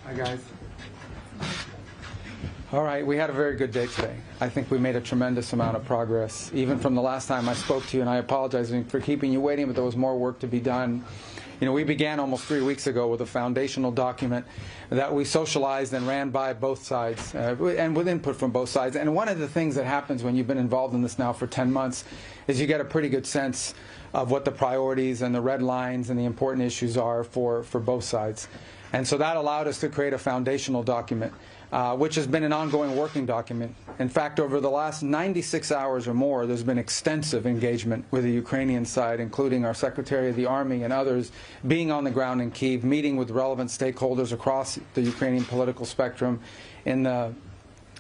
Hi, guys. All right, we had a very good day today. I think we made a tremendous amount of progress, even from the last time I spoke to you, and I apologize for keeping you waiting, but there was more work to be done. You know, we began almost 3 weeks ago with a foundational document that we socialized and ran by both sides, and with input from both sides. And one of the things that happens when you've been involved in this now for 10 months is you get a pretty good sense of what the priorities and the red lines and the important issues are for both sides. And so that allowed us to create a foundational document, which has been an ongoing working document. In fact, over the last 96 hours or more, there's been extensive engagement with the Ukrainian side, including our Secretary of the Army and others being on the ground in Kyiv, meeting with relevant stakeholders across the Ukrainian political spectrum in the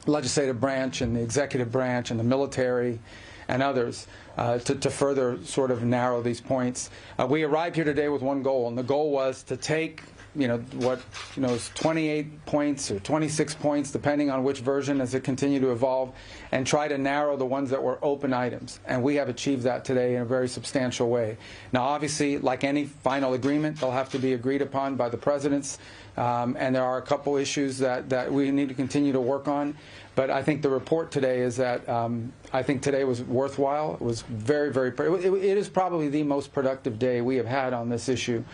legislative branch and the executive branch and the military and others to further sort of narrow these points. We arrived here today with one goal, and the goal was to take is 28 points or 26 points, depending on which version as it continued to evolve, and try to narrow the ones that were open items. And we have achieved that today in a very substantial way. Now, obviously, like any final agreement, they'll have to be agreed upon by the presidents, and there are a couple issues that we need to continue to work on. But I think the report today is that I think today was worthwhile. It was very, very. It is probably the most productive day we have had on this issue.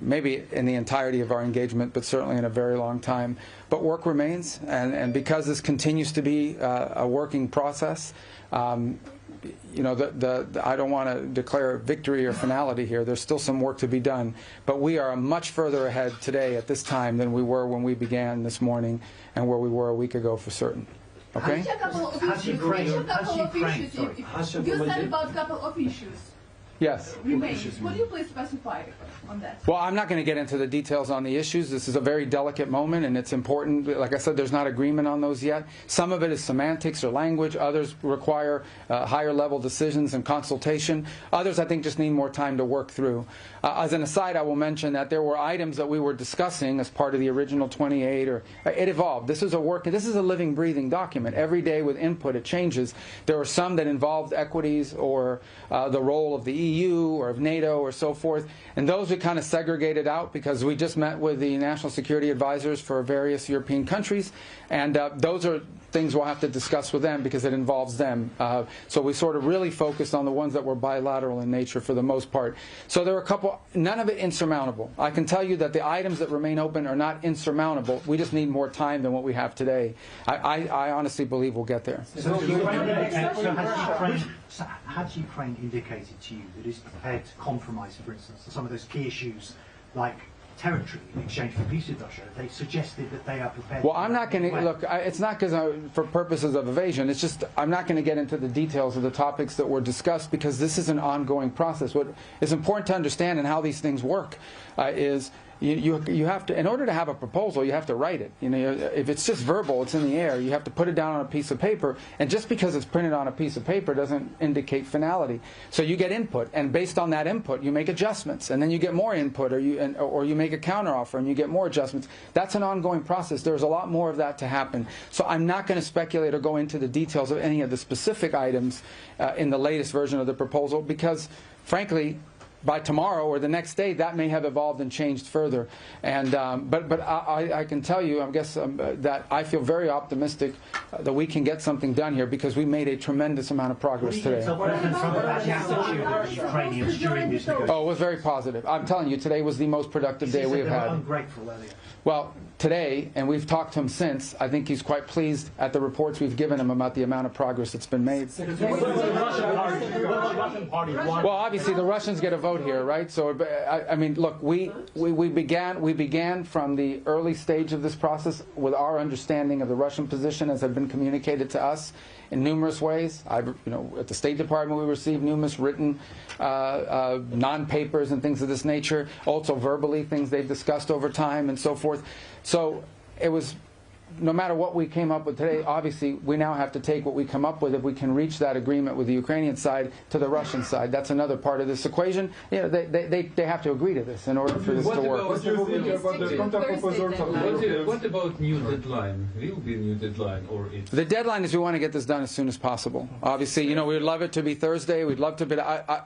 Maybe in the entirety of our engagement, but certainly in a very long time. But work remains, and because this continues to be a working process, I don't want to declare victory or finality here. There's still some work to be done, but we are much further ahead today at this time than we were when we began this morning, and where we were a week ago for certain. Okay? You said about a couple of issues. Yes. Remains. Would you please specify on that? Well, I'm not going to get into the details on the issues. This is a very delicate moment, and it's important. Like I said, there's not agreement on those yet. Some of it is semantics or language. Others require higher-level decisions and consultation. Others, I think, just need more time to work through. As an aside, I will mention that there were items that we were discussing as part of the original 28. It evolved. This is a living, breathing document. Every day with input, it changes. There were some that involved equities or the role of the EU or of NATO or so forth, and those we kind of segregated out because we just met with the national security advisors for various European countries, and those are things we'll have to discuss with them because it involves them. So we sort of really focused on the ones that were bilateral in nature for the most part. So there are a couple, none of it insurmountable. I can tell you that the items that remain open are not insurmountable. We just need more time than what we have today. I honestly believe we'll get there. Has Ukraine indicated to you that it's prepared to compromise, for instance, on some of those key issues like territory in exchange for peace with Russia? They suggested that they are prepared. Well, I'm not going to look. It's not because for purposes of evasion. It's just I'm not going to get into the details of the topics that were discussed because this is an ongoing process. What is important to understand and how these things work is. You have to, in order to have a proposal, you have to write it. If it's just verbal, it's in the air. You have to put it down on a piece of paper, and just because it's printed on a piece of paper doesn't indicate finality. So you get input, and based on that input, you make adjustments, and then you get more input, or you make a counteroffer, and you get more adjustments. That's an ongoing process. There's a lot more of that to happen. So I'm not going to speculate or go into the details of any of the specific items in the latest version of the proposal because, frankly, by tomorrow or the next day, that may have evolved and changed further. And but I can tell you, I guess, that I feel very optimistic that we can get something done here because we made a tremendous amount of progress today. So what happened from the attitude of the Ukrainians during this negotiation? Oh, it was very positive. I'm telling you, today was the most productive day we have had. Ungrateful earlier. Well, today, and we've talked to him since, I think he's quite pleased at the reports we've given him about the amount of progress that's been made. Well, obviously the Russians get a vote here, right? So, I mean, look, we began from the early stage of this process with our understanding of the Russian position as had been communicated to us in numerous ways. At the State Department, we received numerous written non-papers and things of this nature, also verbally, things they've discussed over time and so forth. So it was no matter what we came up with today, obviously we now have to take what we come up with, if we can reach that agreement with the Ukrainian side, to the Russian side. That's another part of this equation. You know, they have to agree to this in order for this to work. What about new deadline? Will be a new deadline, or it's... The deadline is we want to get this done as soon as possible. Obviously, you know, we'd love it to be Thursday. We'd love to be...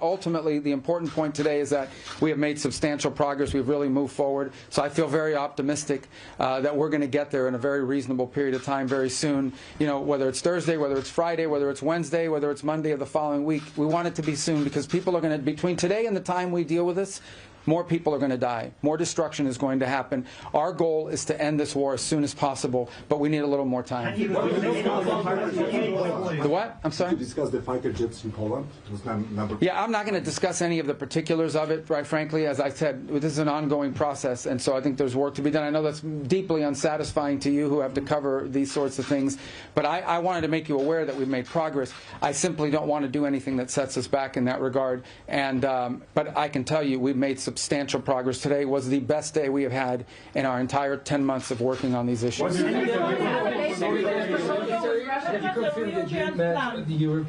ultimately, the important point today is that we have made substantial progress. We've really moved forward. So I feel very optimistic that we're going to get there in a very reasonable period of time very soon. You know, whether it's Thursday, whether it's Friday, whether it's Wednesday, whether it's Monday of the following week, we want it to be soon, because people are going to, between today and the time we deal with this, more people are going to die. More destruction is going to happen. Our goal is to end this war as soon as possible, but we need a little more time. The what? I'm sorry? Did you discuss the fighter jets in Poland? Yeah, I'm not going to discuss any of the particulars of it, right, frankly. As I said, this is an ongoing process, and so I think there's work to be done. I know that's deeply unsatisfying to you who have to cover these sorts of things, but I wanted to make you aware that we've made progress. I simply don't want to do anything that sets us back in that regard, and but I can tell you we've made substantial progress. Today was the best day we have had in our entire 10 months of working on these issues. Have you confirmed the European